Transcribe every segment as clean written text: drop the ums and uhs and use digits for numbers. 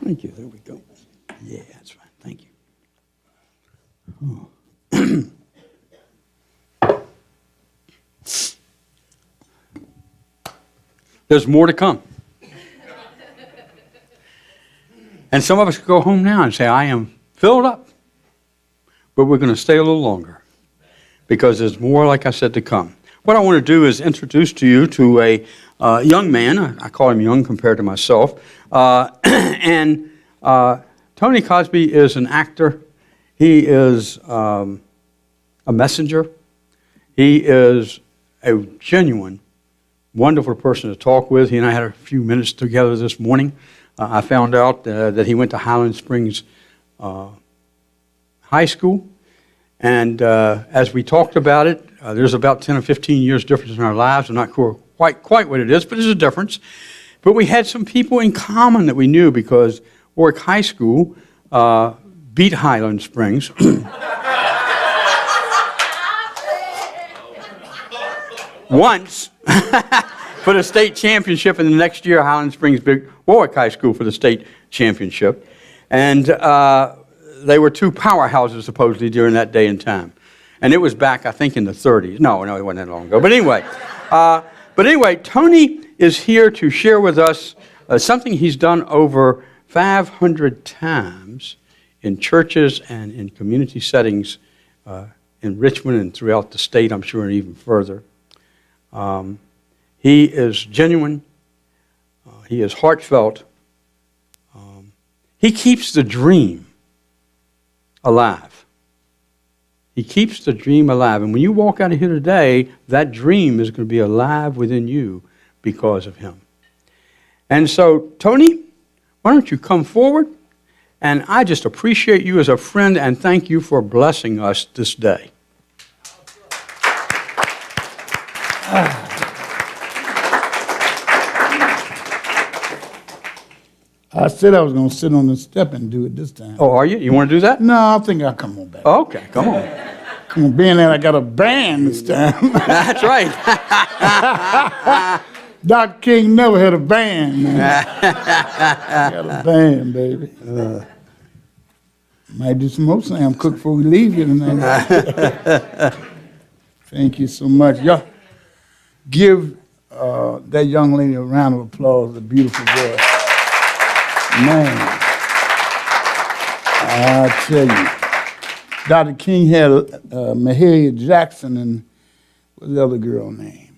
Thank you. There we go. Yeah, that's fine. Thank you. There's more to come. And some of us go home now and say, I am filled up. But we're going to stay a little longer because there's more, like I said, to come. What I want to do is introduce to you to a young man. I call him young compared to myself. And Tony Cosby is an actor. He is a messenger. He is a genuine, wonderful person to talk with. He and I had a few minutes together this morning. I found out that he went to Highland Springs High School. And as we talked about it, there's about 10 or 15 years difference in our lives. I'm not sure quite what it is, but there's a difference. But we had some people in common that we knew because Warwick High School beat Highland Springs. Once for the state championship, and the next year Highland Springs beat Warwick High School for the state championship. And they were two powerhouses supposedly during that day and time. And it was back, I think, in the 30s. No, it wasn't that long ago. But anyway, Tony is here to share with us something he's done over 500 times in churches and in community settings in Richmond and throughout the state, I'm sure, and even further. He is genuine. He is heartfelt. He keeps the dream alive. He keeps the dream alive. And when you walk out of here today, that dream is going to be alive within you because of him. And so, Tony, why don't you come forward? And I just appreciate you as a friend and thank you for blessing us this day. I said I was going to sit on the step and do it this time. Oh, are you? You want to do that? No, I think I'll come on back. Oh, okay, come on. Come on, being that I got a band this time. That's right. Dr. King never had a band, man. I got a band, baby. Might do some more Sam Cooke before we leave here tonight. Thank you so much. Y'all give that young lady a round of applause, a beautiful voice. Man, I tell you, Dr. King had Mahalia Jackson and what's the other girl name?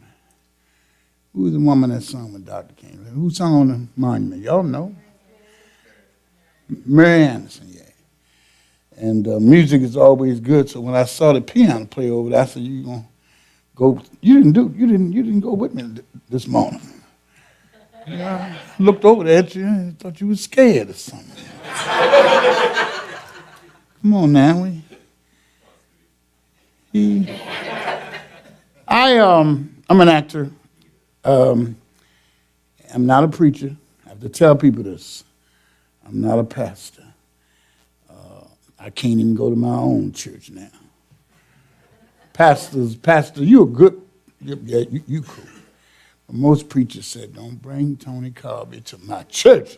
Who was the woman that sung with Dr. King? Who sung on the monument? Y'all know? Mary Anderson, yeah. And music is always good. So when I saw the piano play over there, I said, "You gonna go? You didn't go with me this morning." Yeah, I looked over there at you and thought you were scared or something. Come on now. I'm an actor. I'm not a preacher. I have to tell people this. I'm not a pastor. I can't even go to my own church now. Pastor, you're good. Yeah, you cool. Most preachers said, don't bring Tony Cosby to my church.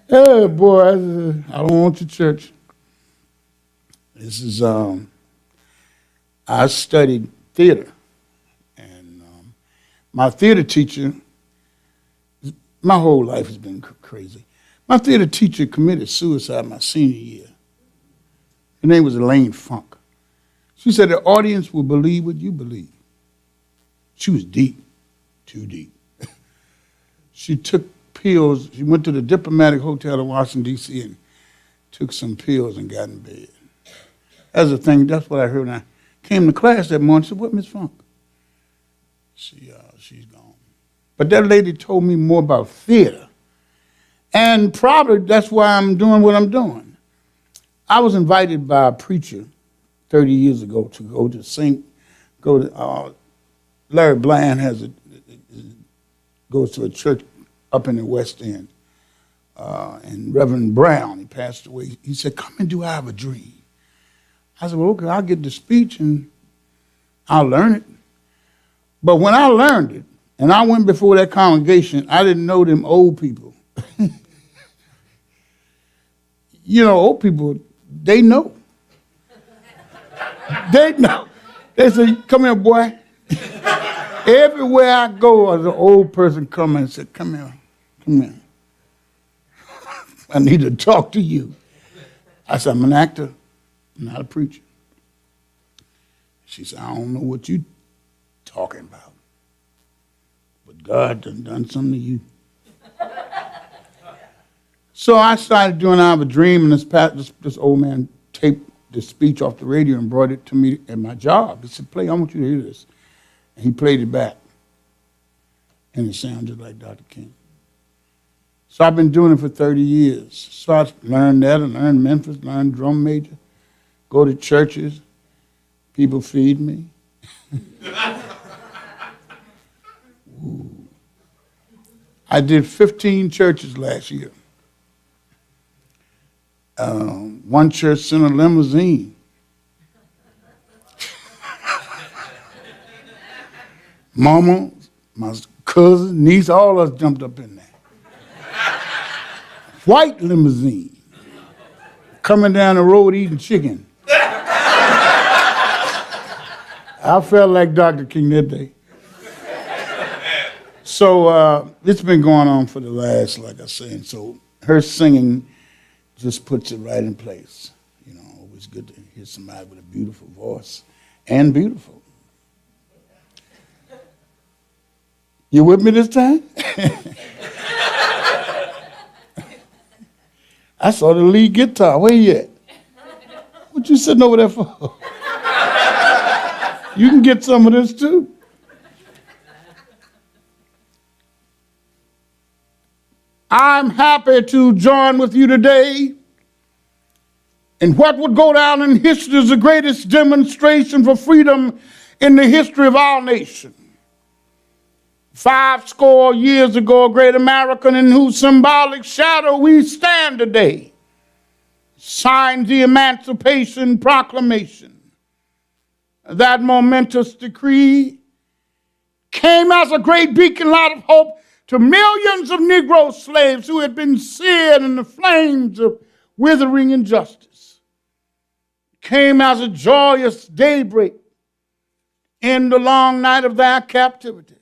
Hey, boy, I don't want your church. This is, I studied theater. And my theater teacher, my whole life has been crazy. My theater teacher committed suicide my senior year. Her name was Elaine Funk. She said the audience will believe what you believe. She was deep, too deep. She took pills. She went to the Diplomatic Hotel in Washington, D.C. and took some pills and got in bed. That's the thing. That's what I heard when I came to class that morning. I said, "What, Miss Funk?" She's gone. But that lady told me more about theater. And probably that's why I'm doing what I'm doing. I was invited by a preacher 30 years ago to go to Larry Bland goes to a church up in the West End. And Reverend Brough, he passed away. He said, "Come and do I Have a Dream." I said, "Well, okay, I'll get the speech and I'll learn it." But when I learned it, And I went before that congregation. I didn't know them old people. You know, old people, they know. They know. They say, come here, boy. Everywhere I go, as an old person come and say, come here, come here. I need to talk to you. I said, I'm an actor, I'm not a preacher. She said, I don't know what you talking about, but God done something to you. So I started doing I Have a Dream, and this old man taped this speech off the radio and brought it to me at my job. He said, play, I want you to hear this. And he played it back, and it sounded like Dr. King. So I've been doing it for 30 years. So I learned that and learned Memphis, learned drum major, go to churches, people feed me. I did 15 churches last year. One church sent a limousine. Mama, my cousin, niece, all of us jumped up in there. White limousine. Coming down the road eating chicken. I felt like Dr. King that day. So it's been going on for the last, like I say, and so her singing just puts it right in place. You know, always good to hear somebody with a beautiful voice and beautiful. You with me this time? I saw the lead guitar. Where you at? What you sitting over there for? You can get some of this too. I'm happy to join with you today in what would go down in history as the greatest demonstration for freedom in the history of our nation. 50 years ago, a great American in whose symbolic shadow we stand today signed the Emancipation Proclamation. That momentous decree came as a great beacon light of hope to millions of Negro slaves who had been seared in the flames of withering injustice. It came as a joyous daybreak in the long night of their captivity.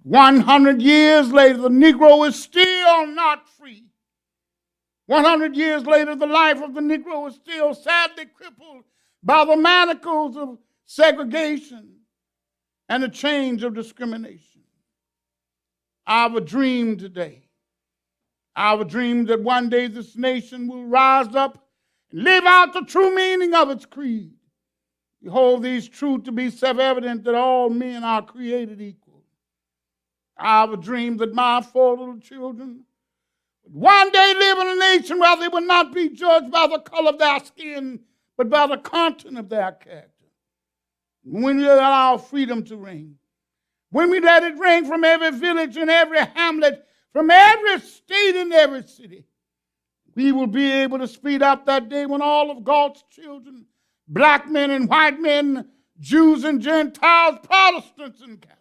100 years later, the Negro is still not free. 100 years later, the life of the Negro is still sadly crippled by the manacles of segregation and the chains of discrimination. I have a dream today. I have a dream that one day this nation will rise up and live out the true meaning of its creed. We hold these truths to be self-evident that all men are created equal. I have a dream that my 4 little children would one day live in a nation where they would not be judged by the color of their skin, but by the content of their character. When we allow freedom to reign, when we let it ring from every village and every hamlet, from every state and every city, we will be able to speed up that day when all of God's children, black men and white men, Jews and Gentiles, Protestants and Catholics,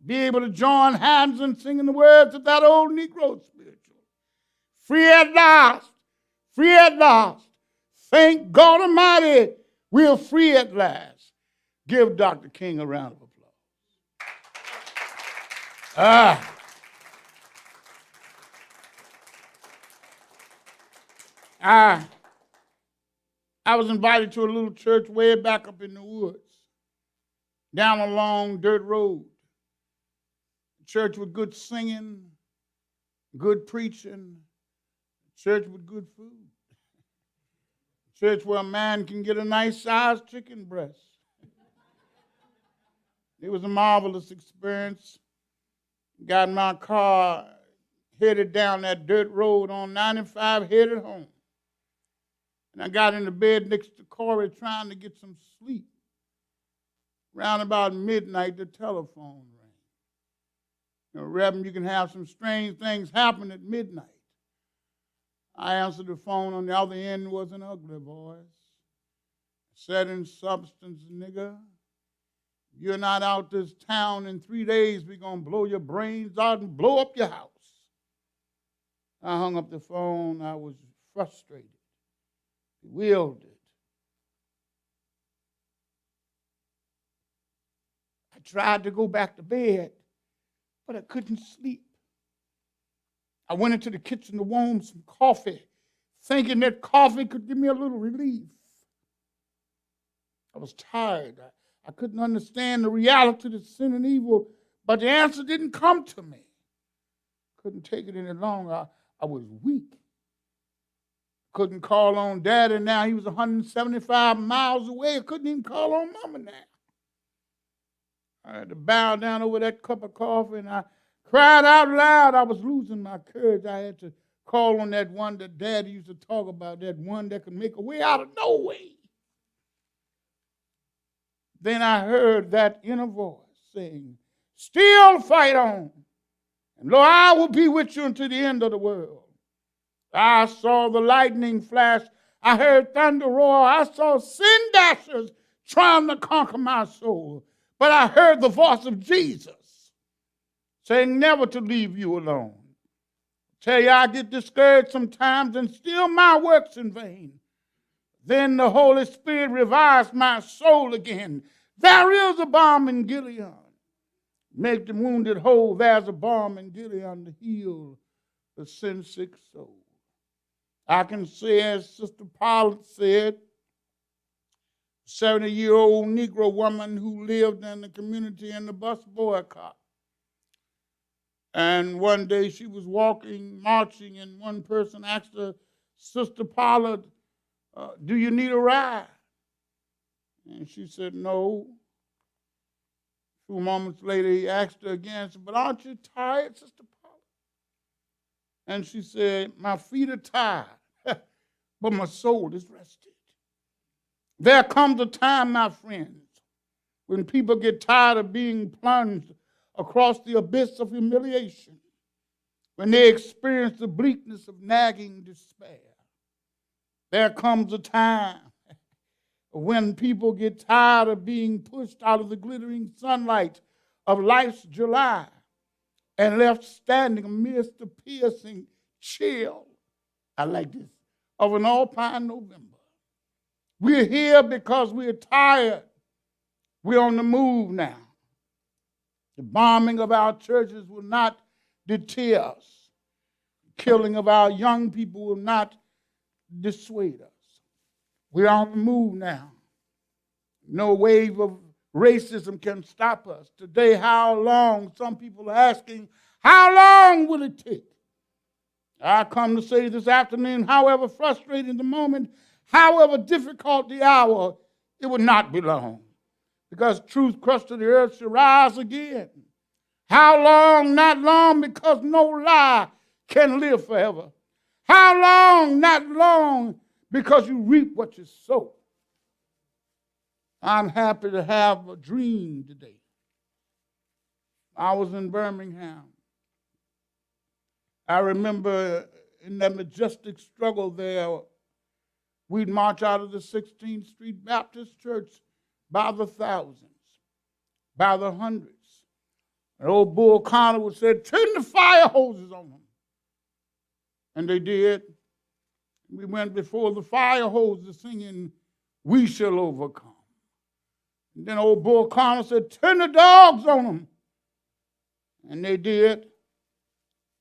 be able to join hands and sing in the words of that old Negro spiritual. Free at last, free at last. Thank God Almighty, we're free at last. Give Dr. King a round of applause. I was invited to a little church way back up in the woods, down a long dirt road. A church with good singing, good preaching, a church with good food. A church where a man can get a nice sized chicken breast. It was a marvelous experience. Got in my car, headed down that dirt road on 95, headed home. And I got into bed next to Corey trying to get some sleep. Around about midnight, the telephone rang. You know, Reverend, you can have some strange things happen at midnight. I answered the phone. On the other end was an ugly voice. Said in substance, nigga, You're not out this town in 3 days. We're going to blow your brains out and blow up your house. I hung up the phone. I was frustrated, bewildered. I tried to go back to bed, but I couldn't sleep. I went into the kitchen to warm some coffee, thinking that coffee could give me a little relief. I was tired. I couldn't understand the reality of sin and evil, but the answer didn't come to me. Couldn't take it any longer. I was weak. Couldn't call on Daddy now. He was 175 miles away. I couldn't even call on Mama now. I had to bow down over that cup of coffee, and I cried out loud. I was losing my courage. I had to call on that one that Daddy used to talk about, that one that could make a way out of no way. Then I heard that inner voice saying, still fight on. And Lord, I will be with you until the end of the world. I saw the lightning flash. I heard thunder roar. I saw sin dashers trying to conquer my soul. But I heard the voice of Jesus saying never to leave you alone. Tell you, I get discouraged sometimes and still my work's in vain. Then the Holy Spirit revives my soul again. There is a balm in Gilead. Make the wounded whole. There's a balm in Gilead to heal the sin-sick soul. I can say, as Sister Paula said, 70-year-old Negro woman who lived in the community in the bus boycott. And one day she was walking, marching, and one person asked her, Sister Paula, do you need a ride? And she said, no. A few moments later, he asked her again, said, but aren't you tired, Sister Paula? And she said, my feet are tired, but my soul is rested. There comes a time, my friends, when people get tired of being plunged across the abyss of humiliation, when they experience the bleakness of nagging despair. There comes a time when people get tired of being pushed out of the glittering sunlight of life's July and left standing amidst the piercing chill, I like this, of an alpine November. We're here because we're tired. We're on the move now. The bombing of our churches will not deter us. The killing of our young people will not dissuade us. We're on the move now. No wave of racism can stop us. Today, how long? Some people are asking, how long will it take? I come to say this afternoon, however frustrating the moment, however difficult the hour, it will not be long. Because truth crushed to the earth shall rise again. How long? Not long, because no lie can live forever. How long? Not long, because you reap what you sow. I'm happy to have a dream today. I was in Birmingham. I remember in that majestic struggle there, we'd march out of the 16th Street Baptist Church by the thousands, by the hundreds. And old Bull Connor would say, turn the fire hoses on them. And they did. We went before the fire hoses singing, we shall overcome. And then old Bull Connor said, turn the dogs on them. And they did.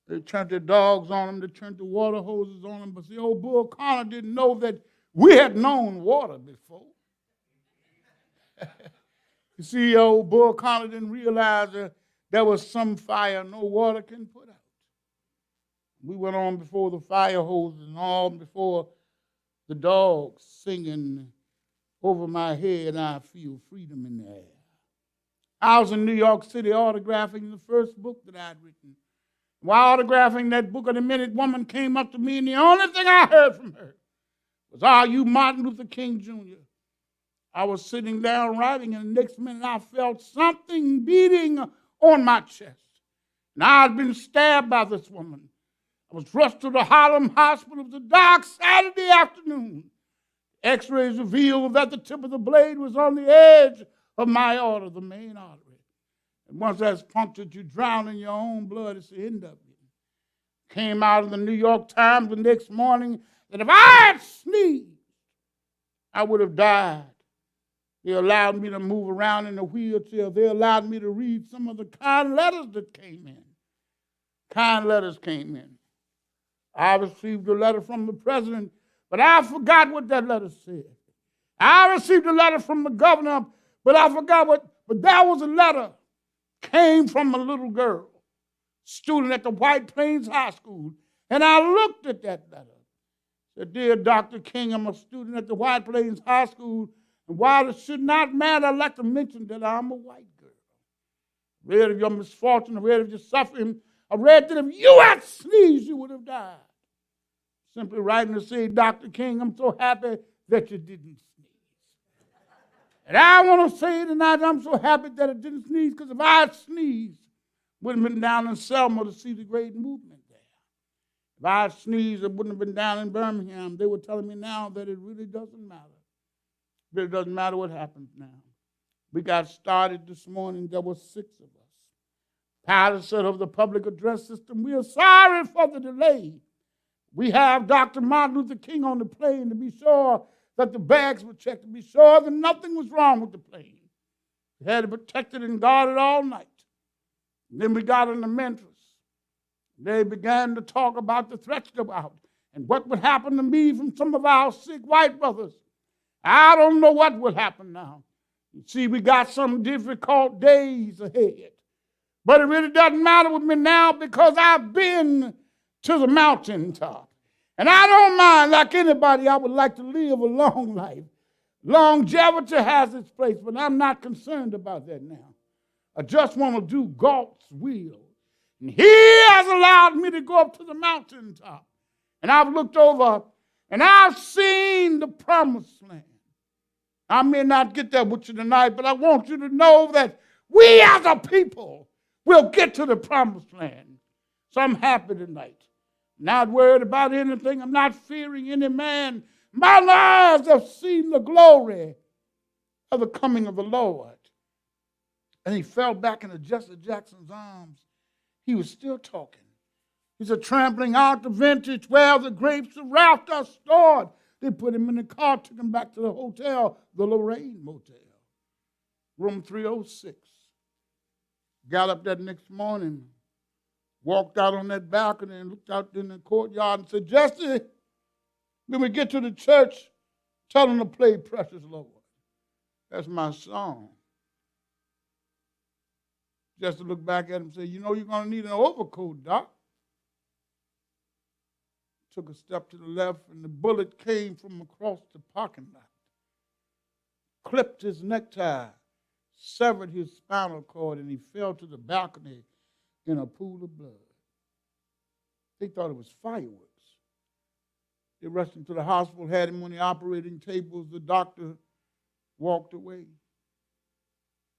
They turned the dogs on them. They turned the water hoses on them. But see, old Bull Connor didn't know that we had known water before. You see, old Bull Connor didn't realize that there was some fire no water can put out. We went on before the fire hoses and all before the dogs singing over my head, I feel freedom in the air. I was in New York City autographing the first book that I'd written. While autographing that book, a minute woman came up to me, and the only thing I heard from her was, are you Martin Luther King Jr.? I was sitting down writing, and the next minute I felt something beating on my chest. And I had been stabbed by this woman. I was rushed to the Harlem Hospital. It was a dark Saturday afternoon. X-rays revealed that the tip of the blade was on the edge of my aorta, the main artery. And once that's punctured, you drown in your own blood. It's the end of you. Came out of the New York Times the next morning that if I had sneezed, I would have died. They allowed me to move around in a wheelchair. They allowed me to read some of the kind letters that came in. Kind letters came in. I received a letter from the president, but I forgot what that letter said. I received a letter from the governor, but I forgot what, but that was a letter. Came from a little girl, student at the White Plains High School. And I looked at that letter. Said, dear Dr. King, I'm a student at the White Plains High School. And while it should not matter, I'd like to mention that I'm a white girl. I read of your misfortune. I read of your suffering. I read that if you had sneezed, you would have died. Simply writing to say, Dr. King, I'm so happy that you didn't sneeze. And I want to say tonight, I'm so happy that I didn't sneeze, because if I had sneezed, I wouldn't have been down in Selma to see the great movement there. If I had sneezed, I wouldn't have been down in Birmingham. They were telling me now that it really doesn't matter. It really doesn't matter what happens now. We got started this morning. There were 6 of us. Pilot said of the public address system, we are sorry for the delay. We have Dr. Martin Luther King on the plane to be sure that the bags were checked, to be sure that nothing was wrong with the plane. We had it protected and guarded all night. And then we got in the Memphis. They began to talk about the threats about and what would happen to me from some of our sick white brothers. I don't know what will happen now. You see, we got some difficult days ahead. But it really doesn't matter with me now, because I've been to the mountaintop. And I don't mind, like anybody, I would like to live a long life. Longevity has its place, but I'm not concerned about that now. I just want to do God's will. And He has allowed me to go up to the mountaintop. And I've looked over and I've seen the promised land. I may not get there with you tonight, but I want you to know that we as a people will get to the promised land. So I'm happy tonight. Not worried about anything. I'm not fearing any man. My eyes have seen the glory of the coming of the Lord. And he fell back into Jesse Jackson's arms. He was still talking. He said, trampling out the vintage where the grapes of wrath are stored. They put him in the car, took him back to the hotel, the Lorraine Motel, room 306. Got up that next morning, walked out on that balcony and looked out in the courtyard and said, Jesse, when we get to the church, tell them to play Precious Lord. That's my song. Jesse looked back at him and said, you know you're going to need an overcoat, Doc. Took a step to the left, and the bullet came from across the parking lot. Clipped his necktie, severed his spinal cord, and he fell to the balcony in a pool of blood. They thought it was fireworks. They rushed him to the hospital, had him on the operating tables. The doctor walked away.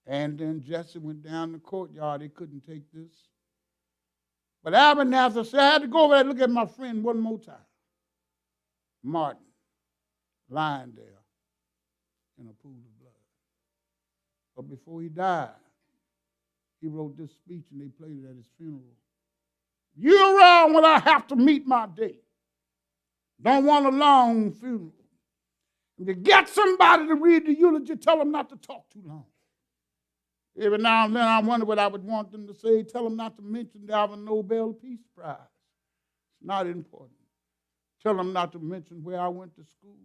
And then Jesse went down the courtyard. He couldn't take this. But Abernathy said, I had to go over there and look at my friend one more time. Martin, lying there in a pool of blood. But before he died, he wrote this speech and they played it at his funeral. You're around when I have to meet my date. Don't want a long funeral. If you get somebody to read the eulogy, tell them not to talk too long. Every now and then I wonder what I would want them to say. Tell them not to mention the Alvin Nobel Peace Prize. It's not important. Tell them not to mention where I went to school.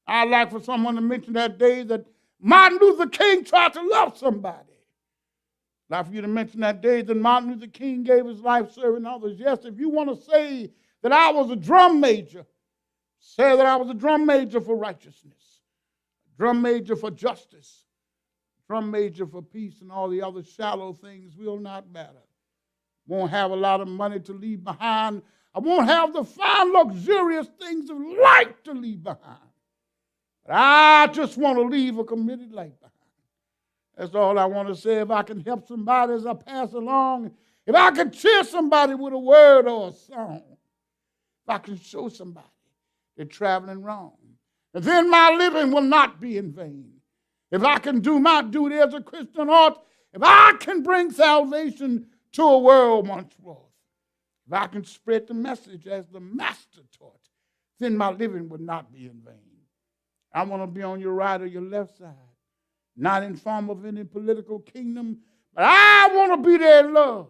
I'd like for someone to mention that day that Martin Luther King tried to love somebody. I'd like for you to mention that day that Martin Luther King gave his life serving others. Yes, if you want to say that I was a drum major, say that I was a drum major for righteousness, a drum major for justice, drum major for peace, and all the other shallow things will not matter. Won't have a lot of money to leave behind. I won't have the fine, luxurious things of life to leave behind. But I just want to leave a committed life behind. That's all I want to say. If I can help somebody as I pass along, if I can cheer somebody with a word or a song, if I can show somebody they're traveling wrong, then my living will not be in vain. if I can do my duty as a Christian ought, if I can bring salvation to a world once lost, if I can spread the message as the Master taught, then my living would not be in vain. I want to be on your right or your left side, not in form of any political kingdom, but I want to be there in love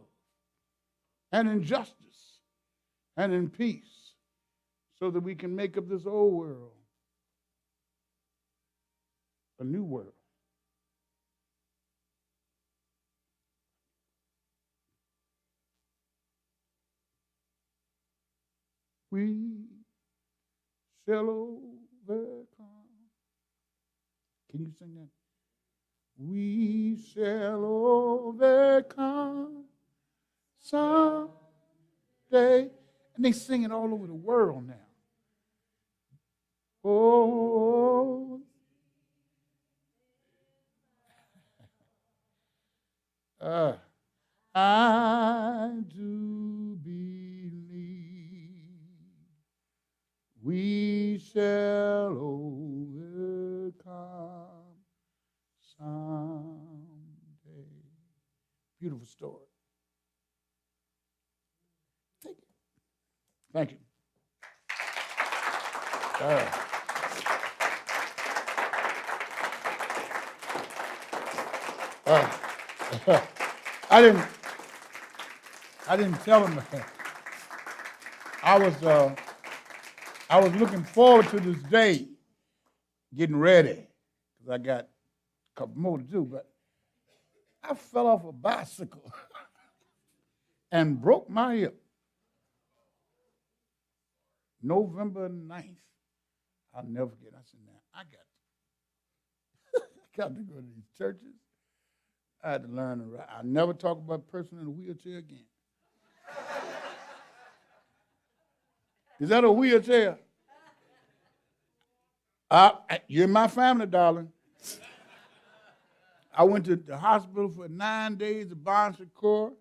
and in justice and in peace so that we can make of this old world a new world. We shall overcome. Can you sing that? We shall overcome someday. And they sing it all over the world now. Oh, I do believe we shall overcome someday. Beautiful story. Thank you. Thank you. I didn't tell him that. I was looking forward to this day, getting ready, because I got a couple more to do, but I fell off a bicycle and broke my hip. November 9th. I'll never forget. I said, now, I got to go to these churches. I had to learn to ride. I'll never talk about a person in a wheelchair again. Is that a wheelchair? You're in my family, darling. I went to the hospital for 9 days at Bon Secours.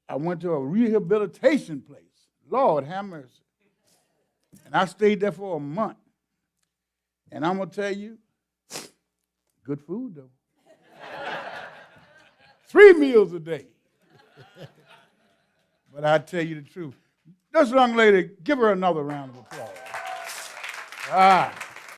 I went to a rehabilitation place. Lord have mercy. And I stayed there for a month. And I'm going to tell you, good food, though. 3 meals a day. But I tell you the truth. This young lady, give her another round of applause.